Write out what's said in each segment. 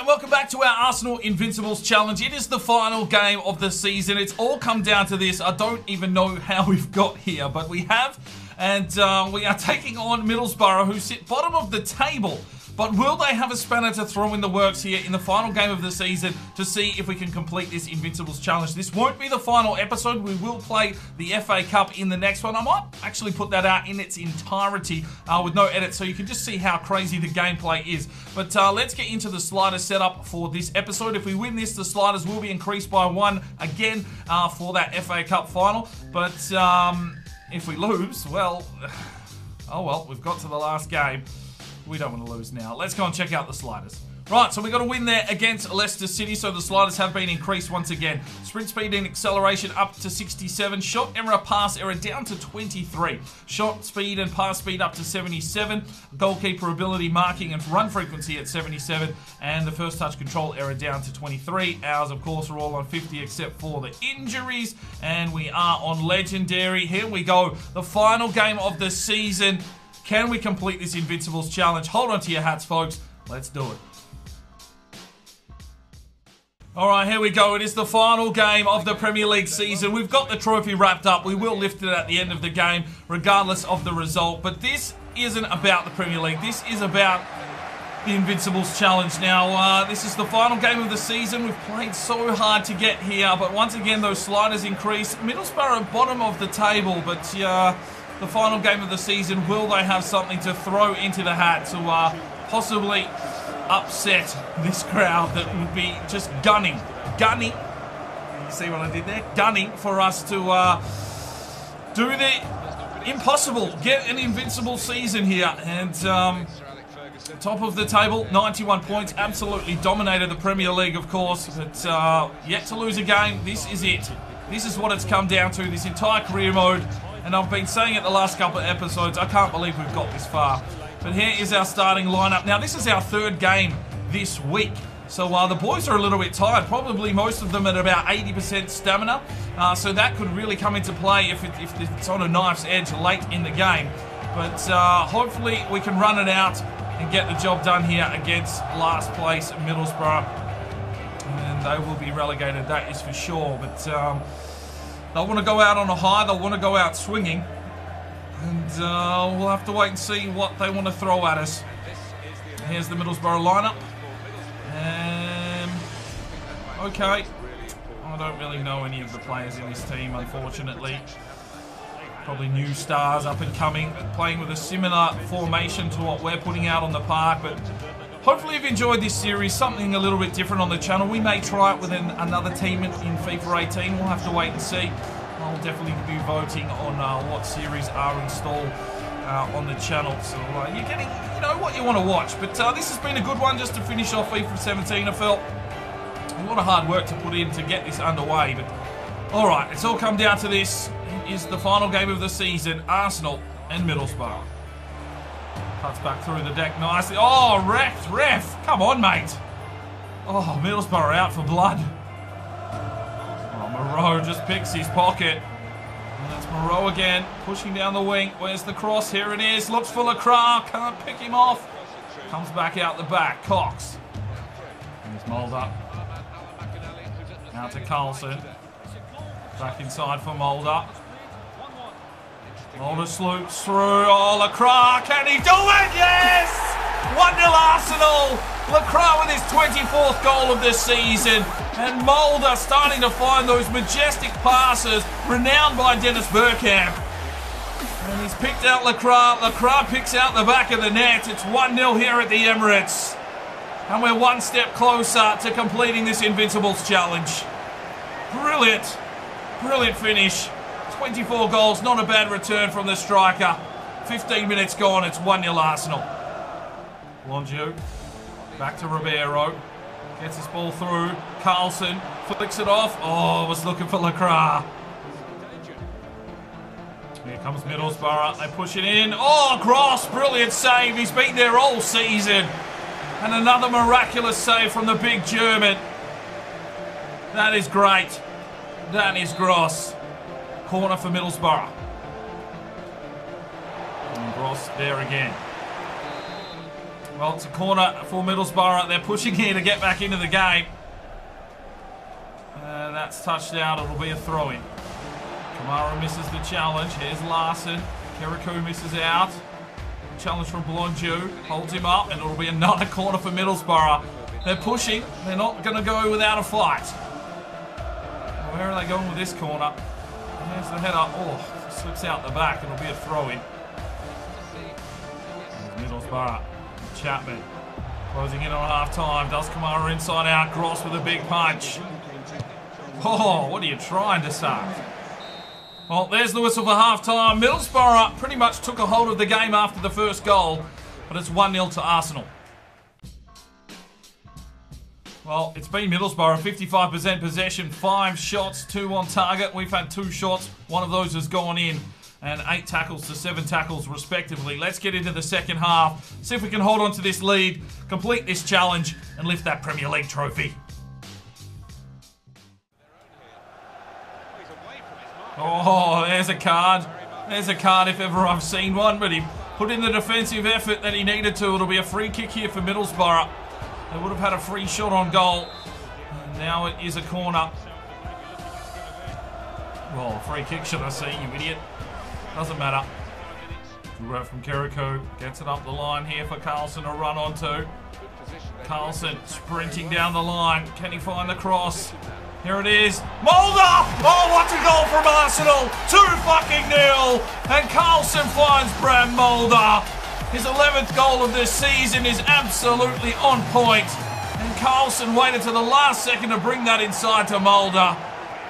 and welcome back to our Arsenal Invincibles challenge. It is the final game of the season. It's all come down to this. I don't even know how we've got here, but we have. And we are taking on Middlesbrough, who sit bottom of the table. But will they have a spanner to throw in the works here in the final game of the season to see if we can complete this Invincibles challenge? This won't be the final episode. We will play the FA Cup in the next one. I might actually put that out in its entirety with no edit, so you can just see how crazy the gameplay is. But let's get into the slider setup for this episode. If we win this, the sliders will be increased by 1 again for that FA Cup final. But if we lose, well, oh well, we've got to the last game. We don't want to lose now. Let's go and check out the sliders. Right, so we got to win there against Leicester City, so the sliders have been increased once again. Sprint speed and acceleration up to 67. Shot error, pass error down to 23. Shot speed and pass speed up to 77. Goalkeeper ability, marking and run frequency at 77. And the first touch control error down to 23. Ours, of course, are all on 50 except for the injuries. And we are on legendary. Here we go. The final game of the season. Can we complete this Invincibles challenge? Hold on to your hats, folks. Let's do it. Alright, here we go. It is the final game of the Premier League season. We've got the trophy wrapped up. We will lift it at the end of the game, regardless of the result. But this isn't about the Premier League. This is about the Invincibles challenge. Now, this is the final game of the season. We've played so hard to get here. But once again, those sliders increase. Middlesbrough bottom of the table. But, the final game of the season, will they have something to throw into the hat to possibly upset this crowd that would be just gunning. You see what I did there? Gunning for us to do the impossible. Get an invincible season here. And top of the table, 91 points. Absolutely dominated the Premier League, of course. But yet to lose a game. This is it. This is what it's come down to, this entire career mode. And I've been saying it the last couple of episodes, I can't believe we've got this far. But here is our starting lineup. Now, this is our third game this week. So the boys are a little bit tired. Probably most of them at about 80% stamina. So that could really come into play if it's on a knife's edge late in the game. But hopefully we can run it out and get the job done here against last place Middlesbrough. And they will be relegated, that is for sure. But they'll want to go out on a high. They'll want to go out swinging. And we'll have to wait and see what they want to throw at us. Here's the Middlesbrough lineup. Okay. I don't really know any of the players in this team, unfortunately. Probably new stars, up and coming, playing with a similar formation to what we're putting out on the park. But hopefully you've enjoyed this series, something a little bit different on the channel. We may try it with another team in FIFA 18. We'll have to wait and see. I'll definitely be voting on what series are installed on the channel. So you're getting, what you want to watch. But this has been a good one just to finish off FIFA 17. I felt a lot of hard work to put in to get this underway. But all right, it's all come down to this. It is the final game of the season, Arsenal and Middlesbrough. Cuts back through the deck nicely. Oh, ref. Come on, mate. Oh, Middlesbrough out for blood. Oh, Monroe just picks his pocket. And that's Monroe again, pushing down the wing. Where's the cross? Here it is. Looks for Lacroix. Can't pick him off. Comes back out the back. Cox. Here's Mulder. Out to Carlson. Back inside for Mulder. Mulder sloops through. Oh, Lacroix, can he do it? Yes! 1-0 Arsenal. Lacroix with his 24th goal of this season. And Mulder starting to find those majestic passes renowned by Dennis Bergkamp. And he's picked out Lacroix. Lacroix picks out the back of the net. It's 1-0 here at the Emirates. And we're one step closer to completing this Invincibles challenge. Brilliant. Brilliant finish. 24 goals, not a bad return from the striker. 15 minutes gone, it's 1-0 Arsenal. Longiu, back to Ribeiro. Gets his ball through. Carlson flicks it off. Oh, was looking for Lacroix. Here comes Middlesbrough. They push it in. Oh, Gross, brilliant save. He's been there all season. And another miraculous save from the big German. That is great. That is Gross. Corner for Middlesbrough. And Gross there again. Well, it's a corner for Middlesbrough. They're pushing here to get back into the game. And that's touched out. It'll be a throw-in. Kamara misses the challenge. Here's Larson. Kirikou misses out. Challenge from Blondieu. Holds him up, and it'll be another corner for Middlesbrough. They're pushing. They're not going to go without a fight. Where are they going with this corner? There's the header. Oh, slips out the back. It'll be a throw-in. Middlesbrough. Chapman. Closing in on half-time. Does Kamara inside out. Gross with a big punch. Oh, what are you trying to say? Well, there's the whistle for half-time. Middlesbrough pretty much took a hold of the game after the first goal, but it's 1-0 to Arsenal. Well, it's been Middlesbrough, 55% possession, 5 shots, 2 on target. We've had 2 shots, 1 of those has gone in, and 8 tackles to 7 tackles respectively. Let's get into the second half, see if we can hold on to this lead, complete this challenge, and lift that Premier League trophy. Oh, there's a card. There's a card if ever I've seen one, but he put in the defensive effort that he needed to. It'll be a free kick here for Middlesbrough. They would have had a free shot on goal. And now it is a corner. Well, free kick should I say, you idiot. Doesn't matter. Good work from Kirikou. Gets it up the line here for Carlson to run onto. Carlson sprinting down the line. Can he find the cross? Here it is. Mulder! Oh, what a goal from Arsenal! 2-0! And Carlson finds Bram Mulder. His 11th goal of this season is absolutely on point. And Carlson waited to the last second to bring that inside to Mulder.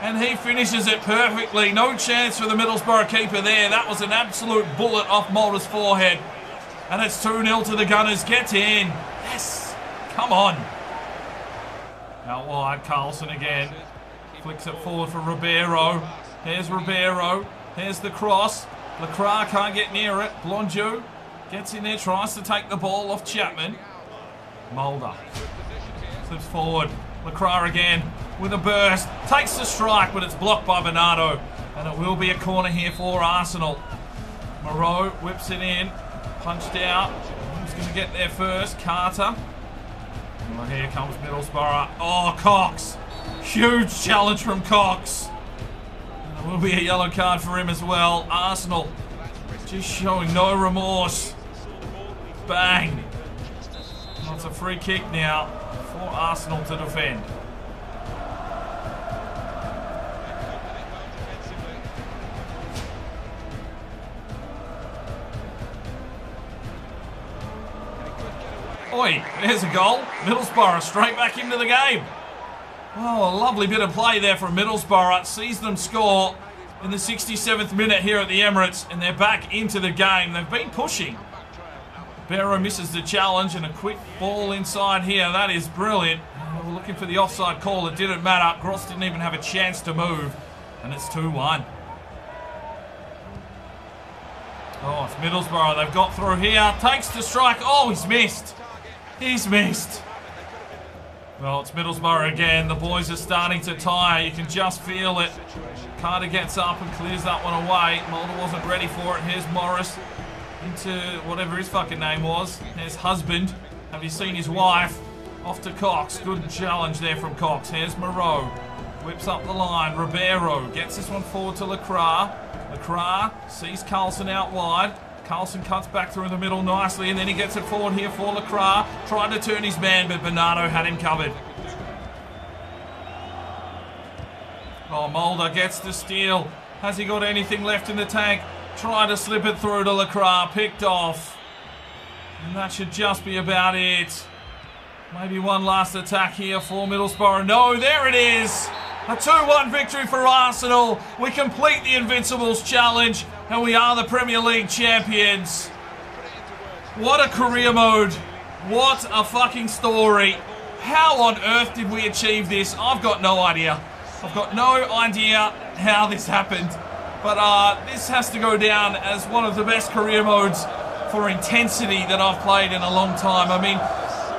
And he finishes it perfectly. No chance for the Middlesbrough keeper there. That was an absolute bullet off Mulder's forehead. And it's 2-0 to the Gunners. Get in. Yes! Come on. Out wide, Carlson again. Flicks it forward for Ribeiro. Here's Ribeiro. Here's the cross. Lacroix can't get near it. Blondieu gets in there, tries to take the ball off Chapman. Mulder slips forward. Lacroix again with a burst. Takes the strike, but it's blocked by Bernardo. And it will be a corner here for Arsenal. Monroe whips it in. Punched out. Who's going to get there first? Carter. Well, here comes Middlesbrough. Oh, Cox. Huge challenge from Cox. And there will be a yellow card for him as well. Arsenal just showing no remorse. Bang. Well, it's a free kick now for Arsenal to defend. Oi, there's a goal. Middlesbrough straight back into the game. Oh, a lovely bit of play there from Middlesbrough. It sees them score in the 67th minute here at the Emirates, and they're back into the game. They've been pushing. Barrow misses the challenge, and a quick ball inside here. That is brilliant. We're looking for the offside call. It didn't matter. Gross didn't even have a chance to move, and it's 2-1. Oh, it's Middlesbrough. They've got through here. Takes the strike. Oh, he's missed. He's missed. Well, it's Middlesbrough again. The boys are starting to tire. You can just feel it. Carter gets up and clears that one away. Mulder wasn't ready for it. Here's Morris into whatever his fucking name was. Here's husband. Have you seen his wife? Off to Cox. Good challenge there from Cox. Here's Monroe. Whips up the line. Ribeiro gets this one forward to Lacroix. Lacroix sees Carlson out wide. Carlson cuts back through the middle nicely, and then he gets it forward here for Lacroix. Tried to turn his man, but Bernardo had him covered. Oh, Mulder gets the steal. Has he got anything left in the tank? Tried to slip it through to Lacroix. Picked off. And that should just be about it. Maybe one last attack here for Middlesbrough. No, there it is. A 2-1 victory for Arsenal. We complete the Invincibles challenge, and we are the Premier League champions. What a career mode. What a fucking story. How on earth did we achieve this? I've got no idea. I've got no idea how this happened. But this has to go down as one of the best career modes for intensity that I've played in a long time. I mean,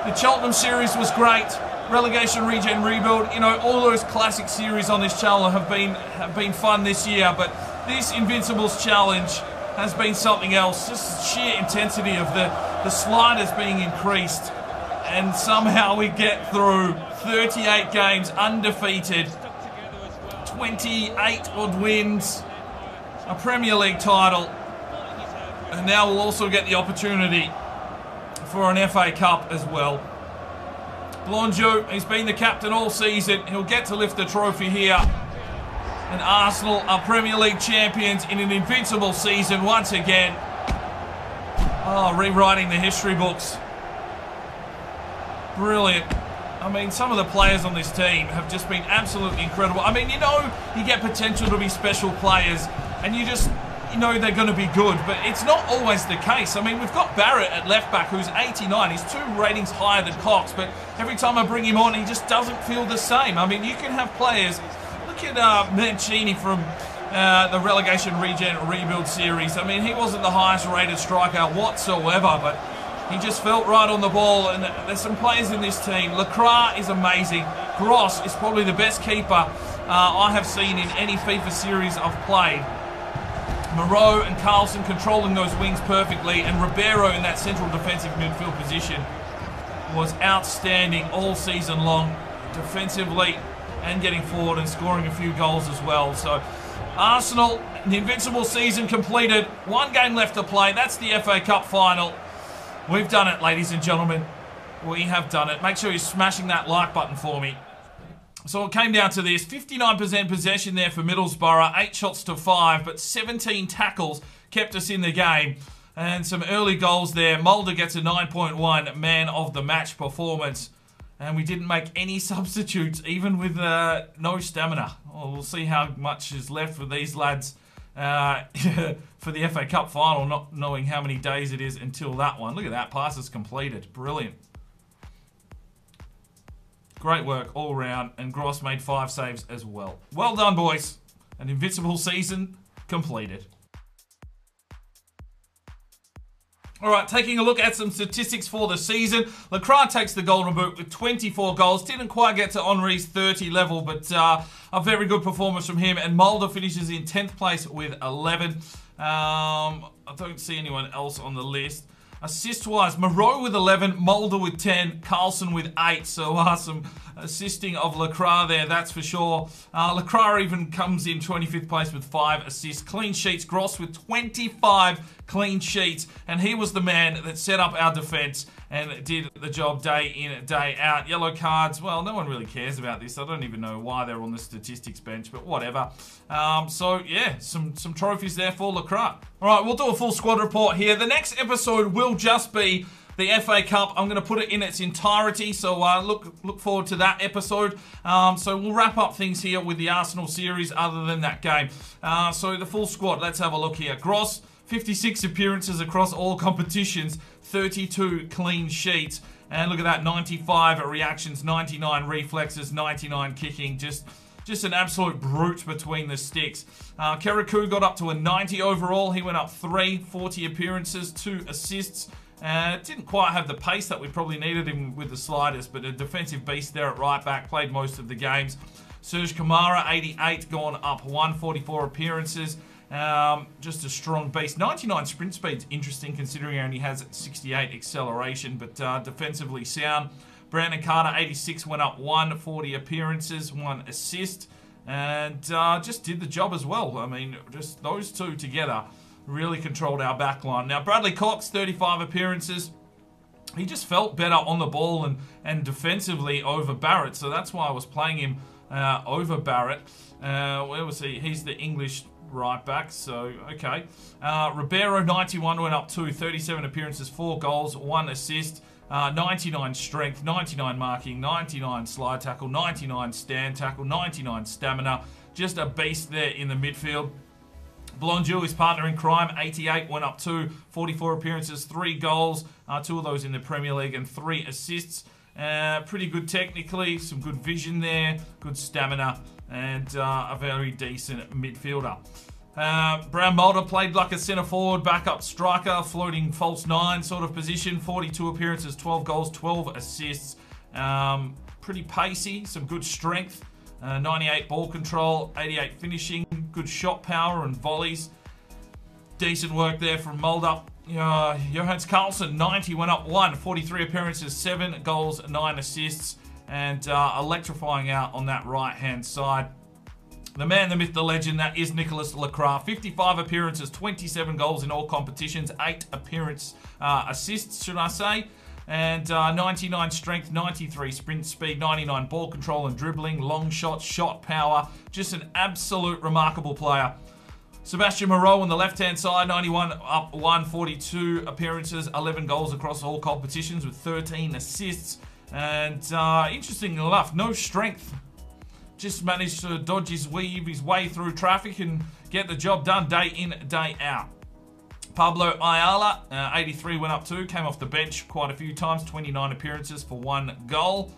the Cheltenham series was great. Relegation, Regen, Rebuild, you know, all those classic series on this channel have been fun this year, but this Invincibles challenge has been something else. Just the sheer intensity of the the sliders being increased, and somehow we get through 38 games undefeated, 28 odd wins, a Premier League title, and now we'll also get the opportunity for an FA Cup as well. Blondieu, he's been the captain all season. He'll get to lift the trophy here. And Arsenal are Premier League champions in an invincible season once again. Oh, rewriting the history books. Brilliant. I mean, some of the players on this team have just been absolutely incredible. I mean, you know, you get potential to be special players, and you just, you know, they're going to be good, but it's not always the case. I mean, we've got Barrett at left back, who's 89. He's 2 ratings higher than Cox, but every time I bring him on, he just doesn't feel the same. I mean, you can have players. Look at Mancini from the relegation regen rebuild series. I mean, he wasn't the highest rated striker whatsoever, but he just felt right on the ball. And there's some players in this team. Lacroix is amazing. Gross is probably the best keeper I have seen in any FIFA series I've played. Monroe and Carlson controlling those wings perfectly, and Ribeiro in that central defensive midfield position was outstanding all season long, defensively and getting forward and scoring a few goals as well. So Arsenal, the invincible season completed. 1 game left to play. That's the FA Cup final. We've done it, ladies and gentlemen. We have done it. Make sure you're smashing that like button for me. So it came down to this. 59% possession there for Middlesbrough. 8 shots to 5, but 17 tackles kept us in the game. And some early goals there. Mulder gets a 9.1 man of the match performance. And we didn't make any substitutes, even with no stamina. Well, we'll see how much is left for these lads for the FA Cup final, not knowing how many days it is until that one. Look at that. Pass is completed. Brilliant. Great work all round, and Gross made 5 saves as well. Well done, boys. An invincible season completed. All right, taking a look at some statistics for the season. Lacroix takes the Golden Boot with 24 goals. Didn't quite get to Henry's 30 level, but a very good performance from him. And Mulder finishes in 10th place with 11. I don't see anyone else on the list. Assist-wise, Monroe with 11, Mulder with 10, Carlson with 8. So some assisting of Lacroix there, that's for sure. Lacroix even comes in 25th place with 5 assists. Clean sheets, Gross with 25 clean sheets. And he was the man that set up our defence and did the job day in, day out. Yellow cards, well, no one really cares about this. I don't even know why they're on the statistics bench, but whatever. So, yeah, some trophies there for Lacroix. All right, we'll do a full squad report here. The next episode will just be the FA Cup. I'm going to put it in its entirety, so look forward to that episode. So we'll wrap up things here with the Arsenal series other than that game. So the full squad, let's have a look here. Gross, 56 appearances across all competitions, 32 clean sheets. And look at that, 95 reactions, 99 reflexes, 99 kicking. Just an absolute brute between the sticks. Keraku got up to a 90 overall. He went up 3, 40 appearances, 2 assists. Didn't quite have the pace that we probably needed him with the sliders, but a defensive beast there at right back, played most of the games. Serge Kamara, 88, gone up 144 appearances. Just a strong beast. 99 sprint speed's interesting considering he only has 68 acceleration, but defensively sound. Brandon Carter, 86, went up 140 appearances, 1 assist, and just did the job as well. I mean, just those two together really controlled our backline. Now, Bradley Cox, 35 appearances. He just felt better on the ball and defensively over Barrett, so that's why I was playing him over Barrett. Where was he? He's the English right back, so okay. Ribeiro, 91, went up 2, 37 appearances, 4 goals, 1 assist. 99 strength, 99 marking, 99 slide tackle, 99 stand tackle, 99 stamina. Just a beast there in the midfield. Blondieu, his partner in crime, 88, went up 2, 44 appearances, 3 goals, 2 of those in the Premier League, and 3 assists. Pretty good technically, some good vision there, good stamina, and a very decent midfielder. Brown Mulder played like a centre forward, backup striker, floating false 9 sort of position. 42 appearances, 12 goals, 12 assists. Pretty pacey, some good strength. 98 ball control, 88 finishing, good shot power and volleys. Decent work there from Mulder. Johannes Carlson, 90, went up 1. 43 appearances, 7 goals, 9 assists. And electrifying out on that right-hand side. The man, the myth, the legend, that is Nicholas Lecras. 55 appearances, 27 goals in all competitions, 8 assists, should I say. And 99 strength, 93 sprint speed, 99 ball control and dribbling, long shots, shot power. Just an absolute remarkable player. Sebastian Monroe on the left-hand side, 91 up 1, 42 appearances, 11 goals across all competitions with 13 assists. And interestingly enough, no strength. Just managed to dodge his way through traffic and get the job done day in, day out. Pablo Ayala, 83 went up 2, came off the bench quite a few times, 29 appearances for 1 goal.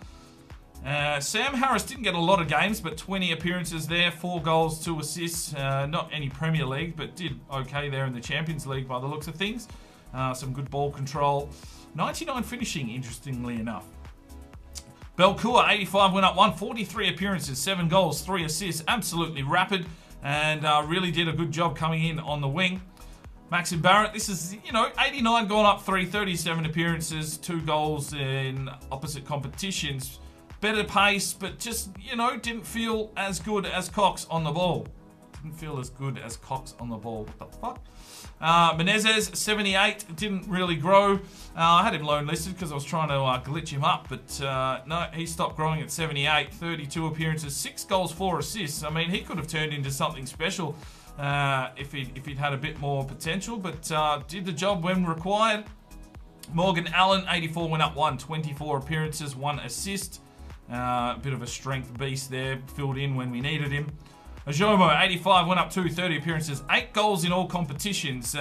Sam Harris didn't get a lot of games, but 20 appearances there, 4 goals, 2 assists. Not any Premier League, but did okay there in the Champions League by the looks of things. Some good ball control. 99 finishing, interestingly enough. Belcourt, 85, went up 1, 43 appearances, 7 goals, 3 assists. Absolutely rapid and really did a good job coming in on the wing. Maxim Barrett, this is, 89 gone up 3, 37 appearances, 2 goals in opposite competitions. Better pace, but just, didn't feel as good as Cox on the ball. What the fuck? Menezes, 78, didn't really grow. I had him loan listed because I was trying to glitch him up, but no, he stopped growing at 78. 32 appearances, 6 goals, 4 assists. I mean, he could have turned into something special if he'd had a bit more potential, but did the job when required. Morgan Allen, 84, went up 1, 24 appearances, 1 assist. A bit of a strength beast there, filled in when we needed him. Ajomo, 85, went up 2, 30 appearances, 8 goals in all competitions.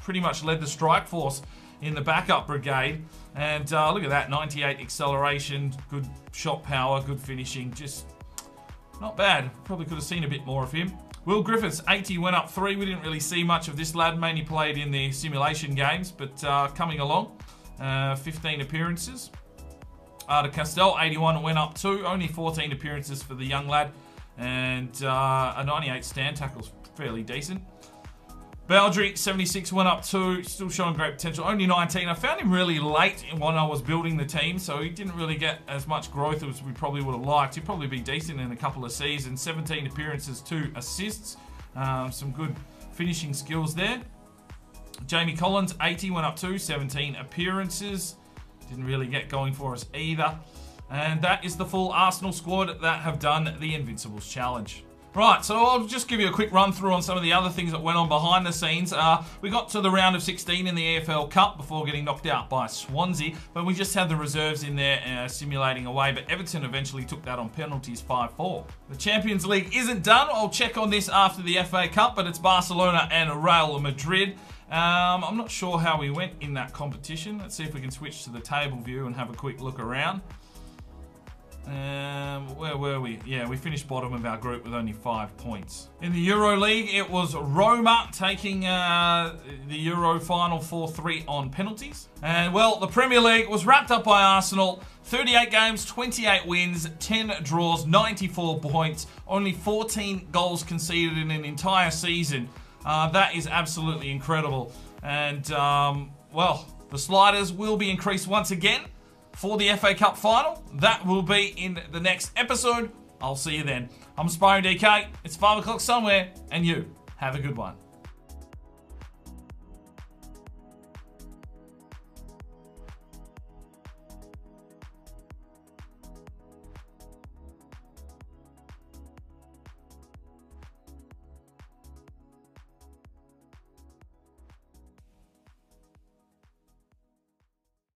Pretty much led the strike force in the backup brigade. And look at that, 98 acceleration, good shot power, good finishing. Just not bad. Probably could have seen a bit more of him. Will Griffiths, 80, went up 3. We didn't really see much of this lad, mainly played in the simulation games, but coming along, 15 appearances. De Castell, 81, went up 2, only 14 appearances for the young lad. And a 98 stand tackle's fairly decent. Baldry, 76, went up 2, still showing great potential. Only 19. I found him really late when I was building the team, so he didn't really get as much growth as we probably would have liked. He'd probably be decent in a couple of seasons. 17 appearances, 2 assists. Some good finishing skills there. Jamie Collins, 80, went up 2, 17 appearances. Didn't really get going for us either. And that is the full Arsenal squad that have done the Invincibles Challenge. Right, so I'll just give you a quick run through on some of the other things that went on behind the scenes. We got to the round of 16 in the EFL Cup before getting knocked out by Swansea, but we just had the reserves in there simulating away, but Everton eventually took that on penalties 5-4. The Champions League isn't done. I'll check on this after the FA Cup, but it's Barcelona and Real Madrid. I'm not sure how we went in that competition. Let's see if we can switch to the table view and have a quick look around. Where were we? Yeah, we finished bottom of our group with only 5 points. In the Euro League, it was Roma taking the Euro final 4-3 on penalties. And, well, the Premier League was wrapped up by Arsenal. 38 games, 28 wins, 10 draws, 94 points, only 14 goals conceded in an entire season. That is absolutely incredible. And, well, the sliders will be increased once again for the FA Cup final. That will be in the next episode. I'll see you then. I'm Aspiring DK. It's 5 o'clock somewhere, and you have a good one.